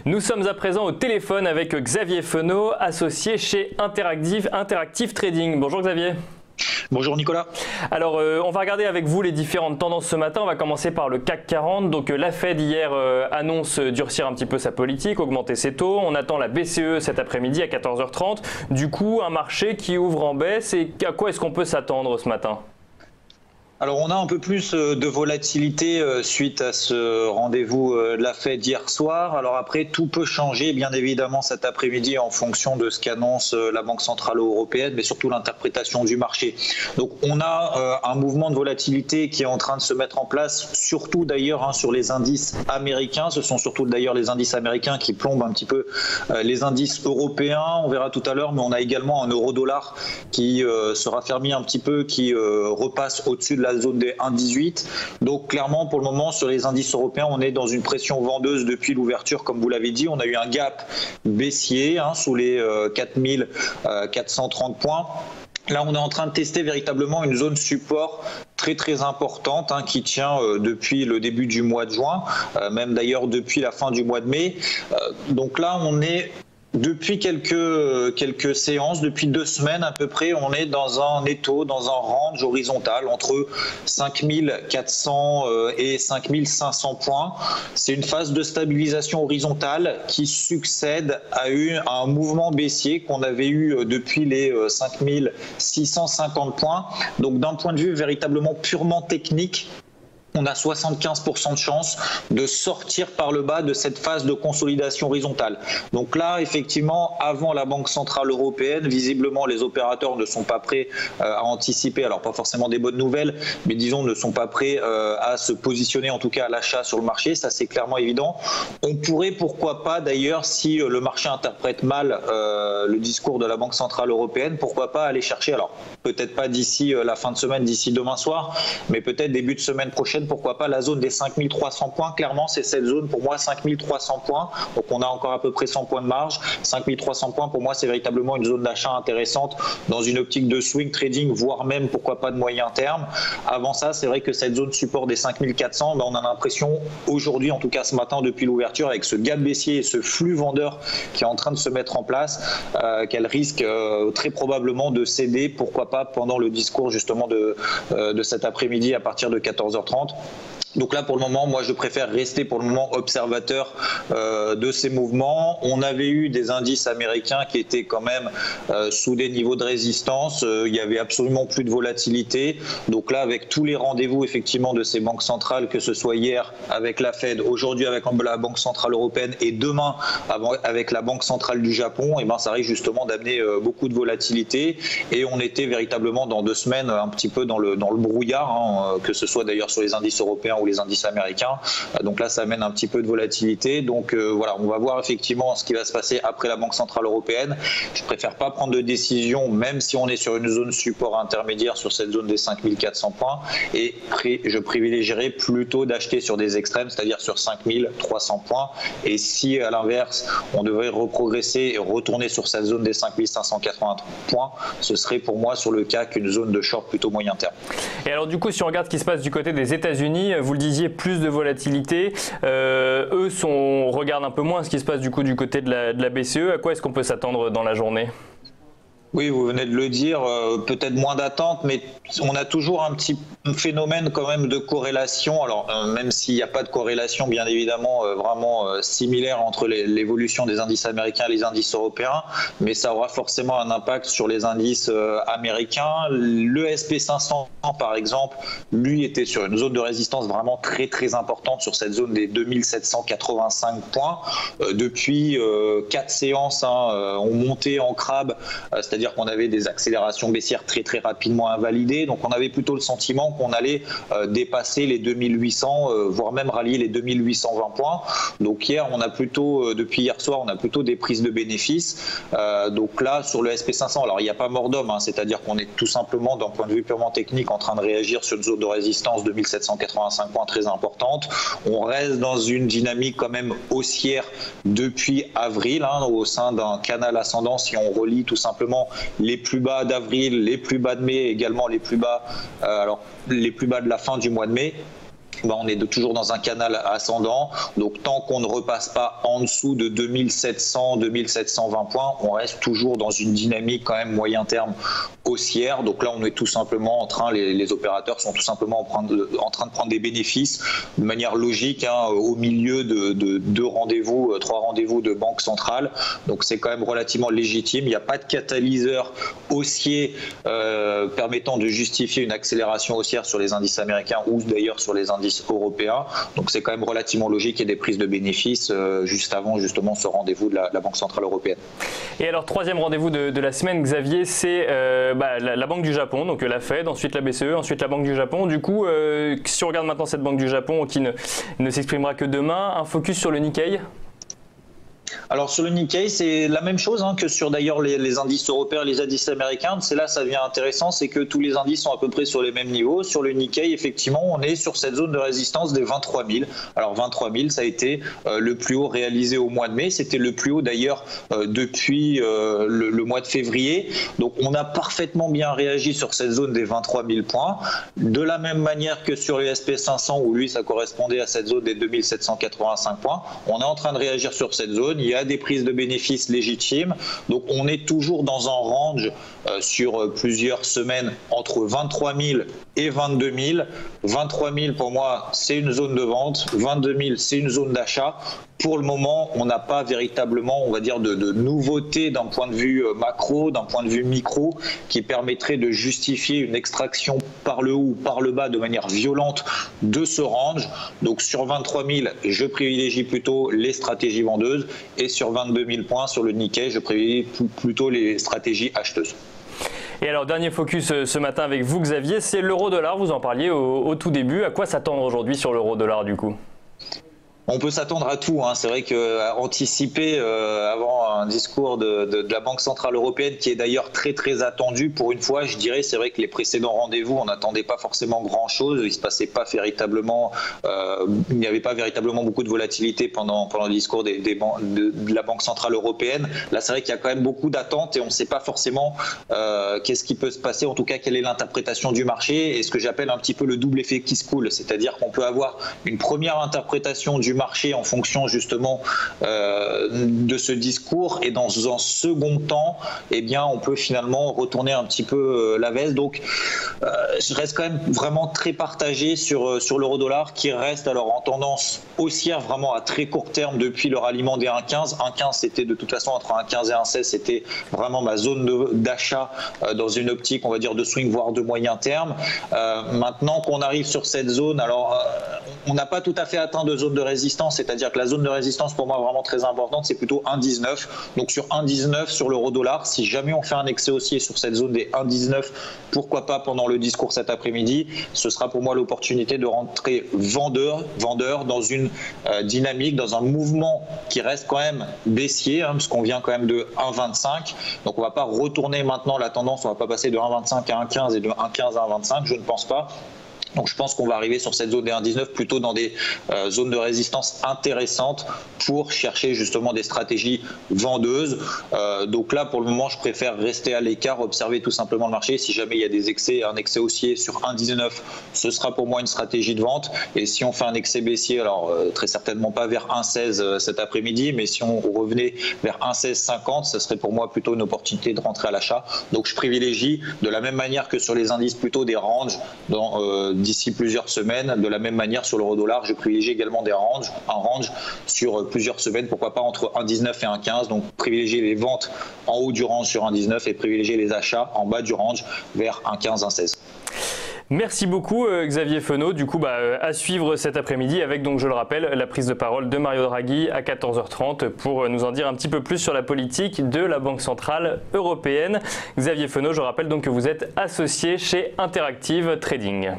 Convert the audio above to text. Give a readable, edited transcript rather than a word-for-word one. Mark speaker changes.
Speaker 1: Nous sommes à présent au téléphone avec Xavier Fenot, associé chez Interactive Trading. Bonjour Xavier.
Speaker 2: Bonjour Nicolas.
Speaker 1: Alors on va regarder avec vous les différentes tendances ce matin. On va commencer par le CAC 40. Donc la Fed hier annonce durcir un petit peu sa politique, augmenter ses taux. On attend la BCE cet après-midi à 14h30. Du coup un marché qui ouvre en baisse. Et à quoi est-ce qu'on peut s'attendre ce matin ?
Speaker 2: Alors on a un peu plus de volatilité suite à ce rendez-vous de la Fed hier soir. Alors après, tout peut changer bien évidemment cet après-midi en fonction de ce qu'annonce la Banque Centrale Européenne, mais surtout l'interprétation du marché. Donc on a un mouvement de volatilité qui est en train de se mettre en place, surtout d'ailleurs sur les indices américains. Ce sont surtout d'ailleurs les indices américains qui plombent un petit peu les indices européens. On verra tout à l'heure, mais on a également un euro-dollar qui se raffermit un petit peu, qui repasse au-dessus de la zone des 1,18. Donc clairement pour le moment sur les indices européens on est dans une pression vendeuse depuis l'ouverture, comme vous l'avez dit. On a eu un gap baissier sous les 4430 points. Là, on est en train de tester véritablement une zone support très importante qui tient depuis le début du mois de juin, même d'ailleurs depuis la fin du mois de mai. Donc là, on est depuis quelques séances, depuis 2 semaines à peu près, on est dans un étau, dans un range horizontal entre 5400 et 5500 points. C'est une phase de stabilisation horizontale qui succède à un mouvement baissier qu'on avait eu depuis les 5650 points. Donc d'un point de vue véritablement purement technique, on a 75% de chance de sortir par le bas de cette phase de consolidation horizontale. Donc là, effectivement, avant la Banque Centrale Européenne, visiblement, les opérateurs ne sont pas prêts à anticiper, alors pas forcément des bonnes nouvelles, mais disons ne sont pas prêts à se positionner, en tout cas à l'achat sur le marché, ça c'est clairement évident. On pourrait, pourquoi pas d'ailleurs, si le marché interprète mal le discours de la Banque Centrale Européenne, pourquoi pas aller chercher, alors peut-être pas d'ici la fin de semaine, d'ici demain soir, mais peut-être début de semaine prochaine, pourquoi pas la zone des 5300 points. Clairement, c'est cette zone pour moi, 5300 points. Donc on a encore à peu près 100 points de marge. 5300 points, pour moi, c'est véritablement une zone d'achat intéressante dans une optique de swing trading, voire même, pourquoi pas, de moyen terme. Avant ça, c'est vrai que cette zone support des 5400, on a l'impression, aujourd'hui, en tout cas ce matin, depuis l'ouverture, avec ce gap baissier et ce flux vendeur qui est en train de se mettre en place, qu'elle risque très probablement de céder, pourquoi pas, pendant le discours justement de cet après-midi à partir de 14h30. Donc là, pour le moment, moi, je préfère rester pour le moment observateur de ces mouvements. On avait eu des indices américains qui étaient quand même sous des niveaux de résistance. Il n'y avait absolument plus de volatilité. Donc là, avec tous les rendez-vous effectivement de ces banques centrales, que ce soit hier avec la Fed, aujourd'hui avec la Banque Centrale Européenne et demain avec la Banque Centrale du Japon, et ça risque justement d'amener beaucoup de volatilité. Et on était véritablement dans 2 semaines un petit peu dans le brouillard, que ce soit d'ailleurs sur les indices européens ou les indices américains. Donc là, ça amène un petit peu de volatilité. Donc voilà, on va voir effectivement ce qui va se passer après la Banque Centrale Européenne. Je préfère pas prendre de décision, même si on est sur une zone support intermédiaire sur cette zone des 5400 points. Et je privilégierais plutôt d'acheter sur des extrêmes, c'est-à-dire sur 5300 points. Et si à l'inverse, on devrait reprogresser et retourner sur cette zone des 5580 points, ce serait pour moi sur le CAC une zone de short plutôt moyen terme.
Speaker 1: Et alors du coup, si on regarde ce qui se passe du côté des États-Unis, vous le disiez, plus de volatilité. On regarde un peu moins ce qui se passe du côté de la BCE. À quoi est-ce qu'on peut s'attendre dans la journée ?
Speaker 2: Oui, vous venez de le dire, peut-être moins d'attente, mais on a toujours un petit phénomène quand même de corrélation. Alors, même s'il n'y a pas de corrélation, bien évidemment, vraiment similaire entre l'évolution des indices américains et les indices européens, mais ça aura forcément un impact sur les indices américains. Le SP500, par exemple, lui était sur une zone de résistance vraiment très importante, sur cette zone des 2785 points. Depuis 4 séances, on montait en crabe, c'est-à-dire qu'on avait des accélérations baissières très rapidement invalidées. Donc on avait plutôt le sentiment qu'on allait dépasser les 2800, voire même rallier les 2820 points. Donc hier, depuis hier soir, on a plutôt des prises de bénéfices. Donc là, sur le SP500, alors il n'y a pas mort d'homme, c'est-à-dire qu'on est tout simplement, d'un point de vue purement technique, en train de réagir sur une zone de résistance de 2785 points très importante. On reste dans une dynamique quand même haussière depuis avril, au sein d'un canal ascendant, si on relie tout simplement les plus bas d'avril, les plus bas de mai, également les plus bas de la fin du mois de mai. on est toujours dans un canal ascendant. Donc tant qu'on ne repasse pas en dessous de 2700, 2720 points, on reste toujours dans une dynamique quand même moyen terme haussière. Donc là, on est tout simplement en train, les opérateurs sont tout simplement en train de prendre des bénéfices de manière logique au milieu de trois rendez-vous de banque centrale. Donc c'est quand même relativement légitime. Il n'y a pas de catalyseur haussier permettant de justifier une accélération haussière sur les indices américains ou d'ailleurs sur les indices européens. Donc c'est quand même relativement logique et des prises de bénéfices juste avant justement ce rendez-vous de la Banque Centrale Européenne.
Speaker 1: Et alors troisième rendez-vous de la semaine, Xavier, c'est la Banque du Japon, donc la Fed, ensuite la BCE, ensuite la Banque du Japon. Du coup, si on regarde maintenant cette Banque du Japon qui ne s'exprimera que demain, un focus sur le Nikkei?
Speaker 2: Alors sur le Nikkei, c'est la même chose que sur d'ailleurs les indices européens et les indices américains. C'est là ça devient intéressant, c'est que tous les indices sont à peu près sur les mêmes niveaux. Sur le Nikkei, effectivement, on est sur cette zone de résistance des 23 000. Alors 23 000, ça a été le plus haut réalisé au mois de mai. C'était le plus haut d'ailleurs depuis le mois de février. Donc on a parfaitement bien réagi sur cette zone des 23 000 points. De la même manière que sur le SP 500, où lui, ça correspondait à cette zone des 2785 points. On est en train de réagir sur cette zone. Il y a des prises de bénéfices légitimes. Donc on est toujours dans un range sur plusieurs semaines entre 23 000 et 22 000. 23 000 pour moi, c'est une zone de vente. 22 000, c'est une zone d'achat. Pour le moment, on n'a pas véritablement, on va dire, de nouveauté d'un point de vue macro, d'un point de vue micro, qui permettrait de justifier une extraction par le haut ou par le bas de manière violente de ce range. Donc sur 23 000, je privilégie plutôt les stratégies vendeuses et sur 22 000 points sur le Nikkei, je privilégie plutôt les stratégies acheteuses.
Speaker 1: Et alors, dernier focus ce matin avec vous, Xavier, c'est l'euro-dollar. Vous en parliez au tout début. À quoi s'attendre aujourd'hui sur l'euro-dollar du coup ?
Speaker 2: On peut s'attendre à tout. C'est vrai qu'anticiper avant un discours de la Banque Centrale Européenne, qui est d'ailleurs très très attendu pour une fois, je dirais, c'est vrai que les précédents rendez-vous, on n'attendait pas forcément grand-chose. Il se passait pas véritablement, il n'y avait pas véritablement beaucoup de volatilité pendant le discours de la Banque Centrale Européenne. Là, c'est vrai qu'il y a quand même beaucoup d'attentes et on ne sait pas forcément qu'est-ce qui peut se passer. En tout cas, quelle est l'interprétation du marché et ce que j'appelle un petit peu le double effet qui se coule. C'est-à-dire qu'on peut avoir une première interprétation du marché en fonction justement de ce discours et dans un second temps, eh bien, on peut finalement retourner un petit peu la veste. Donc, je reste quand même vraiment très partagé sur l'euro-dollar qui reste alors en tendance haussière vraiment à très court terme depuis le ralliement des 1,15. 1,15 c'était de toute façon entre 1,15 et 1,16, c'était vraiment ma zone d'achat dans une optique, on va dire, de swing voire de moyen terme. Maintenant qu'on arrive sur cette zone, alors on n'a pas tout à fait atteint de zone de résistance, c'est-à-dire que la zone de résistance pour moi vraiment très importante, c'est plutôt 1,19. Donc sur 1,19 sur l'euro-dollar, si jamais on fait un excès haussier sur cette zone des 1,19, pourquoi pas pendant le discours cet après-midi, ce sera pour moi l'opportunité de rentrer vendeur dans une dynamique, dans un mouvement qui reste quand même baissier, parce qu'on vient quand même de 1,25. Donc on ne va pas retourner maintenant la tendance, on ne va pas passer de 1,25 à 1,15 et de 1,15 à 1,25, je ne pense pas. Donc je pense qu'on va arriver sur cette zone des 1,19 plutôt dans des zones de résistance intéressantes pour chercher justement des stratégies vendeuses. Donc là, pour le moment, je préfère rester à l'écart, observer tout simplement le marché. Si jamais il y a des excès, un excès haussier sur 1,19, ce sera pour moi une stratégie de vente. Et si on fait un excès baissier, alors très certainement pas vers 1,16 cet après-midi, mais si on revenait vers 1,1650, ce serait pour moi plutôt une opportunité de rentrer à l'achat. Donc je privilégie de la même manière que sur les indices plutôt des ranges d'ici plusieurs semaines. De la même manière sur l'euro-dollar, je privilégie également un range sur plusieurs semaines, pourquoi pas entre 1,19 et 1,15. Donc privilégier les ventes en haut du range sur 1,19 et privilégier les achats en bas du range vers 1,15, 1,16.
Speaker 1: Merci beaucoup Xavier Fenot. Du coup, à suivre cet après-midi avec, donc je le rappelle, la prise de parole de Mario Draghi à 14h30 pour nous en dire un petit peu plus sur la politique de la Banque Centrale Européenne. Xavier Fenot, je rappelle donc que vous êtes associé chez Interactive Trading.